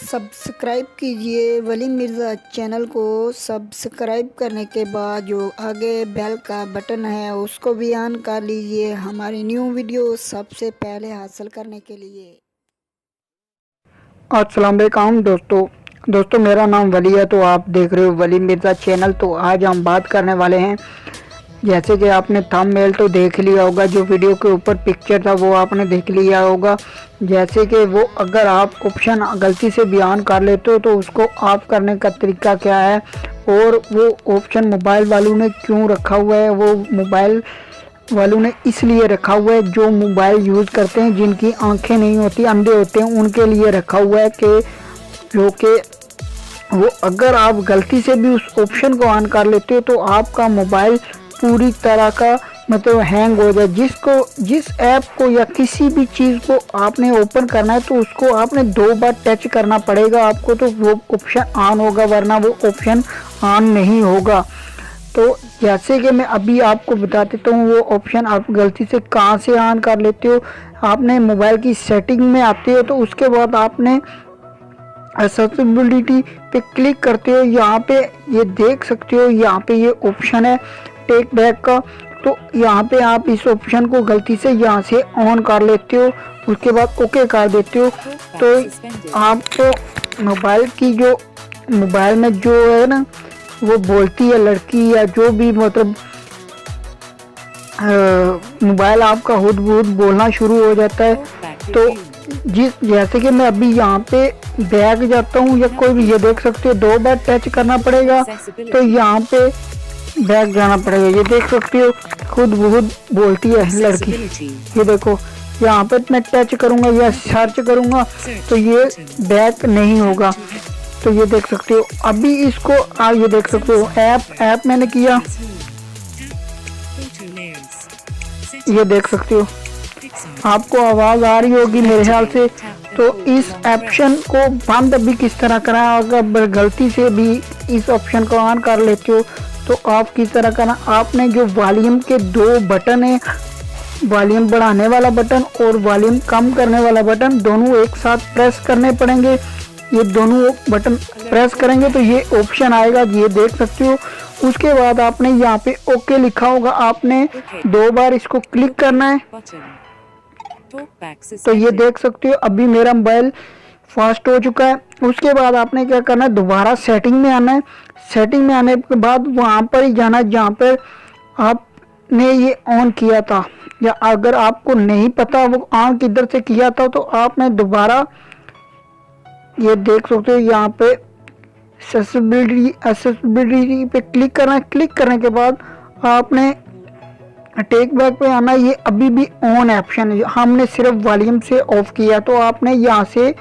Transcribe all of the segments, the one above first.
Subscribe कीजिए वली Mirza channel को। Subscribe करने के बाद जो आगे बेल का बटन है उसको भी ऑन कर लीजिए हमारी न्यू वीडियो सबसे पहले हासिल करने के लिए। अस्सलाम वालेकुम दोस्तों मेरा नाम वली है। तो आप देख रहे हो वली मिर्ज़ा चैनल। तो आज हम बात करने वाले हैं, जैसे कि आपने थंबनेल तो देख लिया होगा, जो वीडियो के ऊपर पिक्चर था वो आपने देख लिया होगा। जैसे कि वो अगर आप ऑप्शन गलती से भी ऑन कर लेते हो तो उसको ऑफ करने का तरीका क्या है, और वो ऑप्शन मोबाइल वालों ने क्यों रखा हुआ है। वो मोबाइल वालों ने इसलिए रखा हुआ है जो मोबाइल यूज़ करते हैं, जिनकी आंखें नहीं होती, अंधे होते हैं, उनके लिए रखा हुआ है कि जो कि वो अगर आप गलती से भी उस ऑप्शन को ऑन कर लेते हो तो आपका मोबाइल पूरी तरह का मतलब हैंग हो जाए। जिस ऐप को या किसी भी चीज़ को आपने ओपन करना है तो उसको आपने 2 बार टच करना पड़ेगा आपको, तो वो ऑप्शन ऑन होगा, वरना वो ऑप्शन ऑन नहीं होगा। तो जैसे कि मैं अभी आपको बता देता हूँ वो ऑप्शन आप गलती से कहाँ से ऑन कर लेते हो। आपने मोबाइल की सेटिंग में आते हो तो उसके बाद आपने एक्सेसिबिलिटी पे क्लिक करते हो। यहाँ पे ये देख सकते हो, यहाँ पे ये ऑप्शन है टेक बैक का। तो यहाँ पे आप इस ऑप्शन को गलती से यहाँ से ऑन कर लेते हो, उसके बाद ओके कर देते हो। तो आपको मोबाइल में जो है ना वो बोलती है लड़की या जो भी मतलब मोबाइल आपका खुद बोलना शुरू हो जाता है। तो जैसे कि मैं अभी यहाँ पे बैग जाता हूँ या कोई भी, ये देख सकते हो 2 बार टच करना पड़ेगा तो यहाँ पे बैग जाना पड़ेगा। ये देख सकते हो खुद बोलती है लड़की। ये देखो यहाँ पे मैं टच करूँगा या सर्च करूँगा तो ये बैग नहीं होगा। तो ये देख सकते हो अभी इसको ये देख सकते हो ऐप मैंने किया, ये देख सकते हो आपको आवाज़ आ रही होगी मेरे ख्याल से। तो इस ऑप्शन को बंद अभी किस तरह करना है, अगर गलती से भी इस ऑप्शन को ऑन कर लेते हो तो आप किस तरह करना, आपने जो वॉल्यूम के 2 बटन है, वॉल्यूम बढ़ाने वाला बटन और वॉल्यूम कम करने वाला बटन, दोनों एक साथ प्रेस करने पड़ेंगे। ये दोनों बटन प्रेस करेंगे तो ये ऑप्शन आएगा, ये देख सकते हो। उसके बाद आपने यहाँ पे ओके लिखा होगा, आपने 2 बार इसको क्लिक करना है। तो ये देख सकते हो अभी मेरा मोबाइल फास्ट हो चुका है। उसके बाद आपने क्या करना है, दोबारा सेटिंग में आना है। सेटिंग में आने के बाद वहाँ पर ही जाना जहाँ पर आपने ये ऑन किया था, या अगर आपको नहीं पता वो ऑन किधर से किया था तो आपने दोबारा ये देख सकते हो यहाँ पे एक्सेसिबिलिटी पे क्लिक करना है। क्लिक करने के बाद आपने टेक बैक पे आना। ये अभी भी ऑन ऑप्शन है, हमने सिर्फ वॉल्यूम से ऑफ किया, तो आपने यहाँ से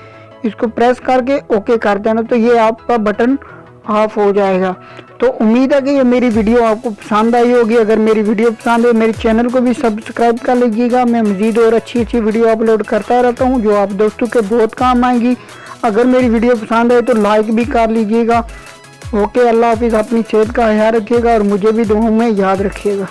इसको प्रेस करके ओके कर देना, तो ये आपका बटन ऑफ हो जाएगा। तो उम्मीद है कि ये मेरी वीडियो आपको पसंद आई होगी। अगर मेरी वीडियो पसंद है मेरे चैनल को भी सब्सक्राइब कर लीजिएगा। मैं मज़ीद और अच्छी वीडियो अपलोड करता रहता हूँ जो आप दोस्तों के बहुत काम आएंगी। अगर मेरी वीडियो पसंद आए तो लाइक भी कर लीजिएगा। ओके, अल्लाह हाफिज़। अपनी सेहत का ख्याल रखिएगा और मुझे भी दुआओं में याद रखिएगा।